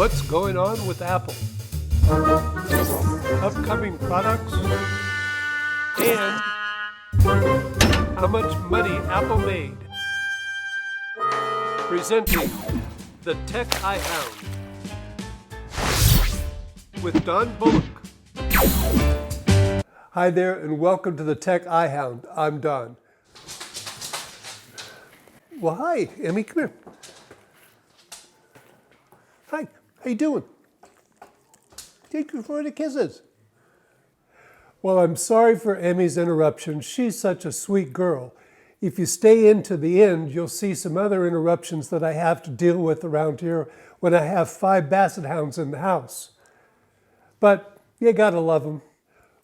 What's going on with Apple? Upcoming products? And how much money Apple made. Presenting the Tech Hound with Don Bullock. Hi there and welcome to the Tech Hound. I'm Don. Well, hi, Emmy, come here. Hi, how you doing? Thank you for the kisses. Well, I'm sorry for Emmy's interruption. She's such a sweet girl. If you stay into the end, you'll see some other interruptions that I have to deal with around here when I have 5 basset hounds in the house. But you gotta love them.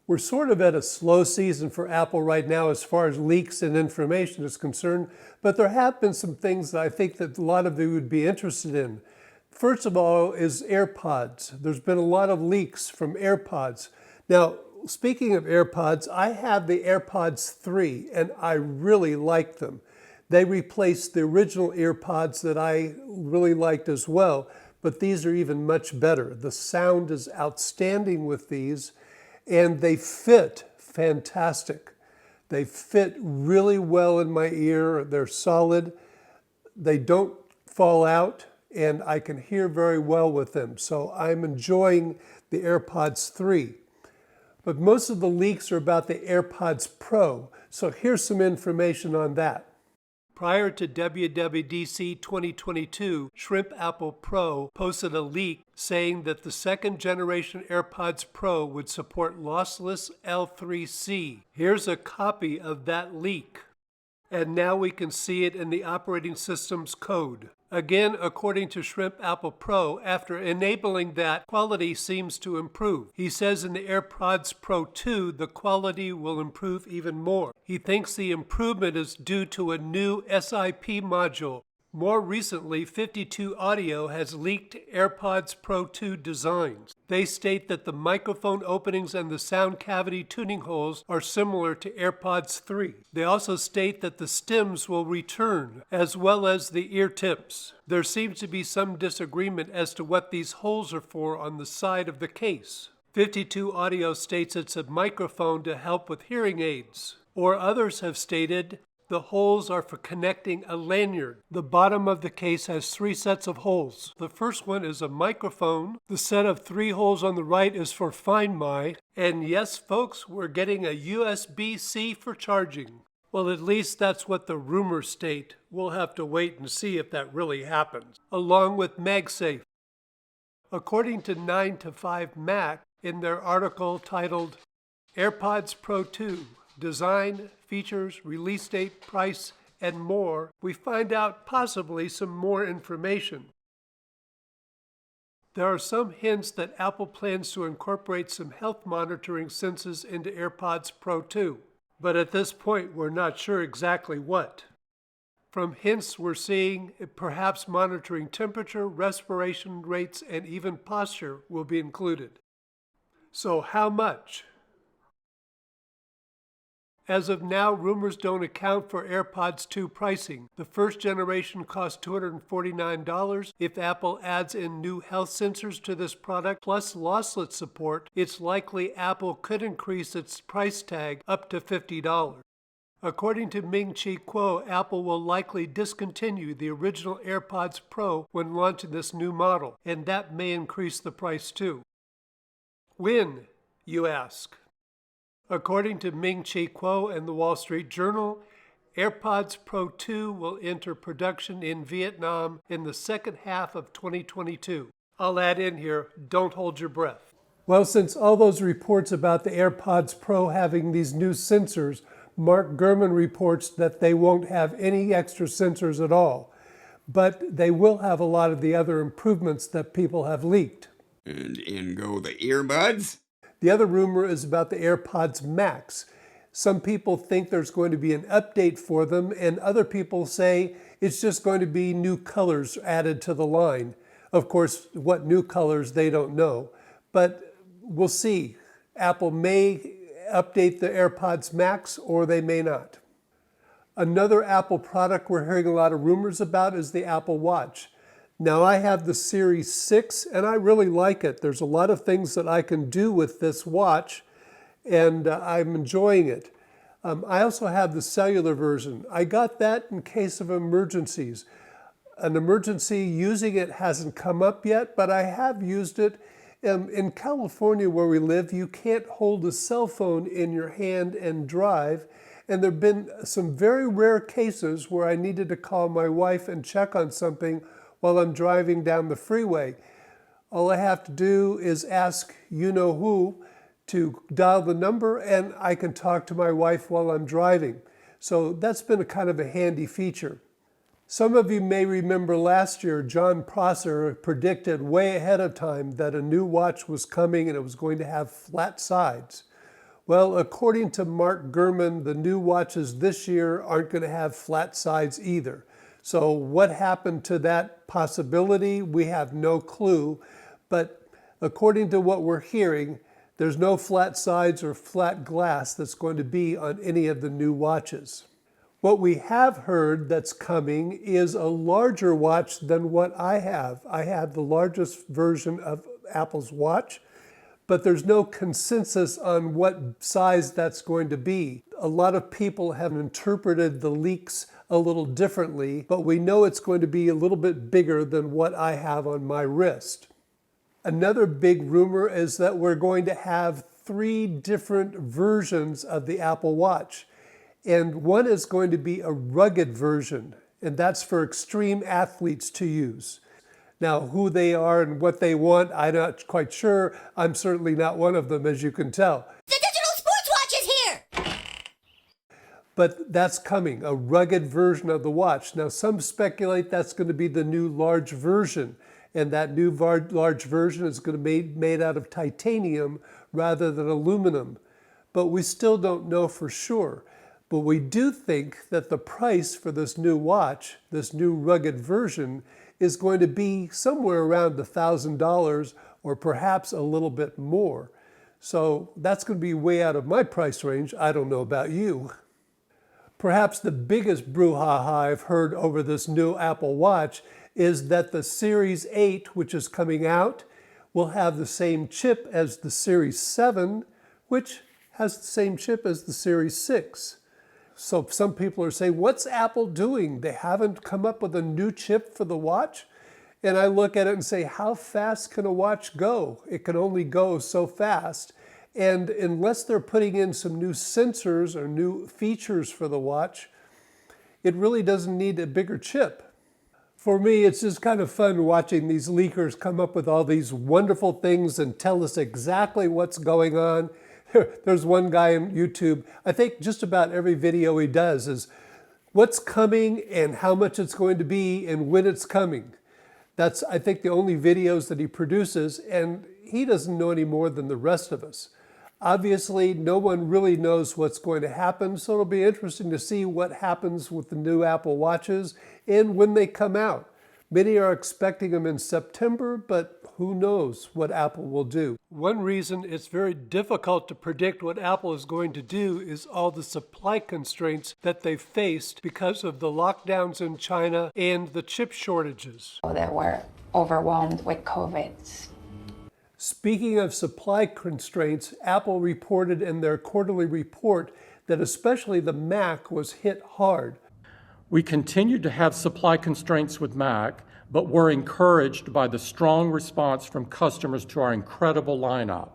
We're sort of at a slow season for Apple right now as far as leaks and information is concerned, but there have been some things that I think that a lot of you would be interested in. First of all is AirPods. There's been a lot of leaks from AirPods. Now, speaking of AirPods, I have the AirPods 3 and I really like them. They replaced the original AirPods that I really liked as well, but these are even much better. The sound is outstanding with these and they fit fantastic. They fit really well in my ear. They're solid. They don't fall out and I can hear very well with them. So I'm enjoying the AirPods 3. But most of the leaks are about the AirPods Pro. So here's some information on that. Prior to WWDC 2022, Shrimp Apple Pro posted a leak saying that the second generation AirPods Pro would support lossless L3C. Here's a copy of that leak. And now we can see it in the operating system's code. Again, according to Shrimp Apple Pro, after enabling that, quality seems to improve. He says in the AirPods Pro 2, the quality will improve even more. He thinks the improvement is due to a new SIP module. More recently, 52 Audio has leaked AirPods Pro 2 designs. They state that the microphone openings and the sound cavity tuning holes are similar to AirPods 3. They also state that the stems will return, as well as the ear tips. There seems to be some disagreement as to what these holes are for on the side of the case. 52 Audio states it's a microphone to help with hearing aids, or others have stated the holes are for connecting a lanyard. The bottom of the case has 3 sets of holes. The first one is a microphone. The set of 3 holes on the right is for Find My. And yes, folks, we're getting a USB-C for charging. Well, at least that's what the rumors state. We'll have to wait and see if that really happens. Along with MagSafe. According to 9 to 5 Mac, in their article titled AirPods Pro 2, Design, Features, Release Date, Price, and More, we find out possibly some more information. There are some hints that Apple plans to incorporate some health monitoring sensors into AirPods Pro 2, but at this point we're not sure exactly what. From hints we're seeing perhaps monitoring temperature, respiration rates, and even posture will be included. So how much? As of now, rumors don't account for AirPods 2 pricing. The first generation costs $249. If Apple adds in new health sensors to this product, plus lossless support, it's likely Apple could increase its price tag up to $50. According to chi-kuo, Apple will likely discontinue the original AirPods Pro when launching this new model, and that may increase the price too. When, you ask? According to chi-kuo and the Wall Street Journal, AirPods Pro 2 will enter production in Vietnam in the second half of 2022. I'll add in here, don't hold your breath. Well, since all those reports about the AirPods Pro having these new sensors, Mark Gurman reports that they won't have any extra sensors at all, but they will have a lot of the other improvements that people have leaked. And in go the earbuds? The other rumor is about the AirPods Max. Some people think there's going to be an update for them, and other people say it's just going to be new colors added to the line. Of course, what new colors, they don't know. But we'll see. Apple may update the AirPods Max, or they may not. Another Apple product we're hearing a lot of rumors about is the Apple Watch. Now I have the Series 6 and I really like it. There's a lot of things that I can do with this watch and I'm enjoying it. I also have the cellular version. I got that in case of emergencies. An emergency using it hasn't come up yet, but I have used it. In California where we live, you can't hold a cell phone in your hand and drive. And there have been some very rare cases where I needed to call my wife and check on something while I'm driving down the freeway. All I have to do is ask you-know-who to dial the number and I can talk to my wife while I'm driving. So that's been a kind of a handy feature. Some of you may remember last year, John Prosser predicted way ahead of time that a new watch was coming and it was going to have flat sides. Well, according to Mark Gurman, the new watches this year aren't going to have flat sides either. So what happened to that possibility? We have no clue. But according to what we're hearing, there's no flat sides or flat glass that's going to be on any of the new watches. What we have heard that's coming is a larger watch than what I have. I have the largest version of Apple's watch, but there's no consensus on what size that's going to be. A lot of people have interpreted the leaks a little differently, but we know it's going to be a little bit bigger than what I have on my wrist. Another big rumor is that we're going to have 3 different versions of the Apple Watch. And one is going to be a rugged version, and that's for extreme athletes to use. Now, who they are and what they want, I'm not quite sure. I'm certainly not one of them, as you can tell. The digital sports watch is here! But that's coming, a rugged version of the watch. Now, some speculate that's going to be the new large version, and that new large version is going to be made out of titanium rather than aluminum. But we still don't know for sure. But we do think that the price for this new watch, this new rugged version, is going to be somewhere around $1,000 or perhaps a little bit more. So that's going to be way out of my price range. I don't know about you. Perhaps the biggest brouhaha I've heard over this new Apple Watch is that the Series 8, which is coming out, will have the same chip as the Series 7, which has the same chip as the Series 6. So some people are saying, what's Apple doing? They haven't come up with a new chip for the watch? And I look at it and say, how fast can a watch go? It can only go so fast. And unless they're putting in some new sensors or new features for the watch, it really doesn't need a bigger chip. For me, it's just kind of fun watching these leakers come up with all these wonderful things and tell us exactly what's going on. There's one guy on YouTube, I think just about every video he does is what's coming and how much it's going to be and when it's coming. That's, I think, the only videos that he produces, and he doesn't know any more than the rest of us. Obviously, no one really knows what's going to happen, so it'll be interesting to see what happens with the new Apple Watches and when they come out. Many are expecting them in September, but who knows what Apple will do. One reason it's very difficult to predict what Apple is going to do is all the supply constraints that they've faced because of the lockdowns in China and the chip shortages. That were overwhelmed with COVID. Speaking of supply constraints, Apple reported in their quarterly report that especially the Mac was hit hard. We continued to have supply constraints with Mac, but were encouraged by the strong response from customers to our incredible lineup.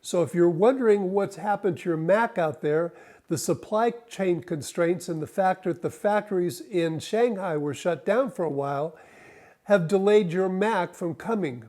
So if you're wondering what's happened to your Mac out there, the supply chain constraints and the fact that the factories in Shanghai were shut down for a while have delayed your Mac from coming.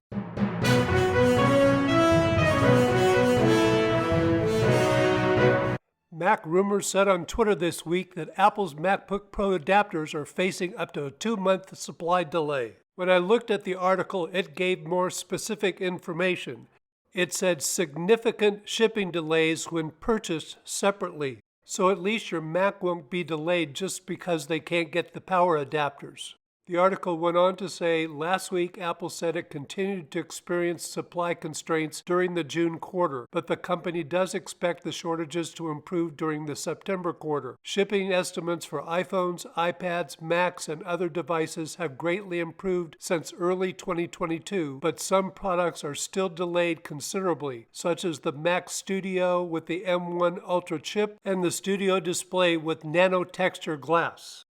Mac rumors said on Twitter this week that Apple's Macbook Pro adapters are facing up to a 2-month supply delay. When I looked at the article, it gave more specific information. It said significant shipping delays when purchased separately. So at least your Mac won't be delayed just because they can't get the power adapters. The article went on to say, last week Apple said it continued to experience supply constraints during the June quarter, but the company does expect the shortages to improve during the September quarter. Shipping estimates for iPhones, iPads, Macs, and other devices have greatly improved since early 2022, but some products are still delayed considerably, such as the Mac Studio with the M1 Ultra chip and the Studio Display with nano texture glass.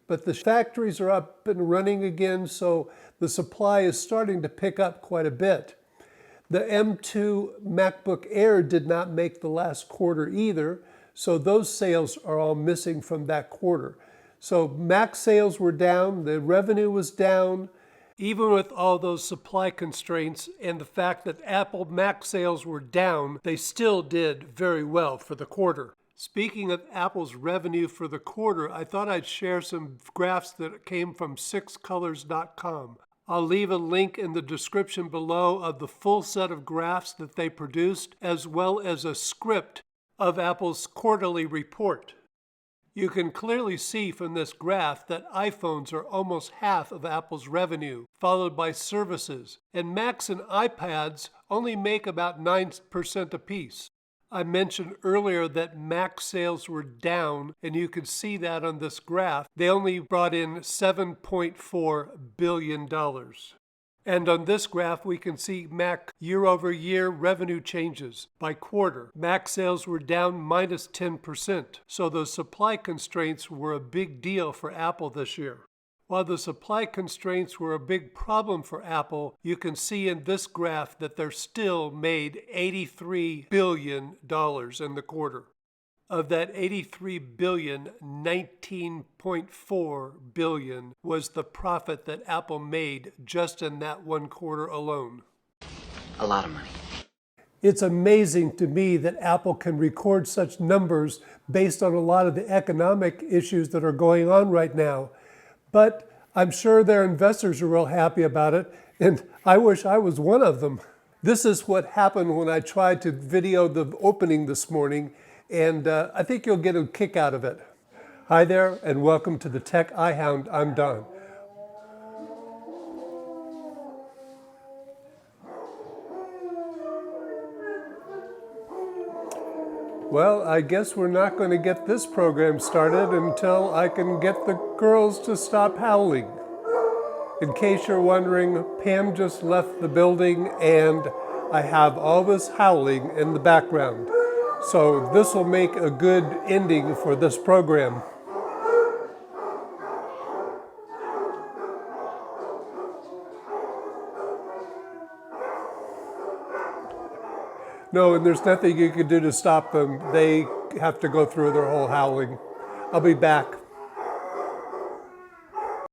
But the factories are up and running again, so the supply is starting to pick up quite a bit. The M2 MacBook Air did not make the last quarter either, so those sales are all missing from that quarter. So Mac sales were down, the revenue was down. Even with all those supply constraints and the fact that Apple Mac sales were down, they still did very well for the quarter. Speaking of Apple's revenue for the quarter, I thought I'd share some graphs that came from 6colors.com. I'll leave a link in the description below of the full set of graphs that they produced, as well as a script of Apple's quarterly report. You can clearly see from this graph that iPhones are almost half of Apple's revenue, followed by services, and Macs and iPads only make about 9% apiece. I mentioned earlier that Mac sales were down, and you can see that on this graph. They only brought in $7.4 billion. And on this graph, we can see Mac year-over-year revenue changes by quarter. Mac sales were down minus 10%, so the supply constraints were a big deal for Apple this year. While the supply constraints were a big problem for Apple, you can see in this graph that they still made $83 billion in the quarter. Of that $83 billion, $19.4 billion was the profit that Apple made just in that one quarter alone. A lot of money. It's amazing to me that Apple can record such numbers based on a lot of the economic issues that are going on right now. But I'm sure their investors are real happy about it, and I wish I was one of them. This is what happened when I tried to video the opening this morning, and I think you'll get a kick out of it. Hi there, and welcome to the Tech iHound. I'm Don. Well, I guess we're not going to get this program started until I can get the girls to stop howling. In case you're wondering, Pam just left the building and I have all this howling in the background. So this will make a good ending for this program. No, and there's nothing you can do to stop them. They have to go through their whole howling. I'll be back.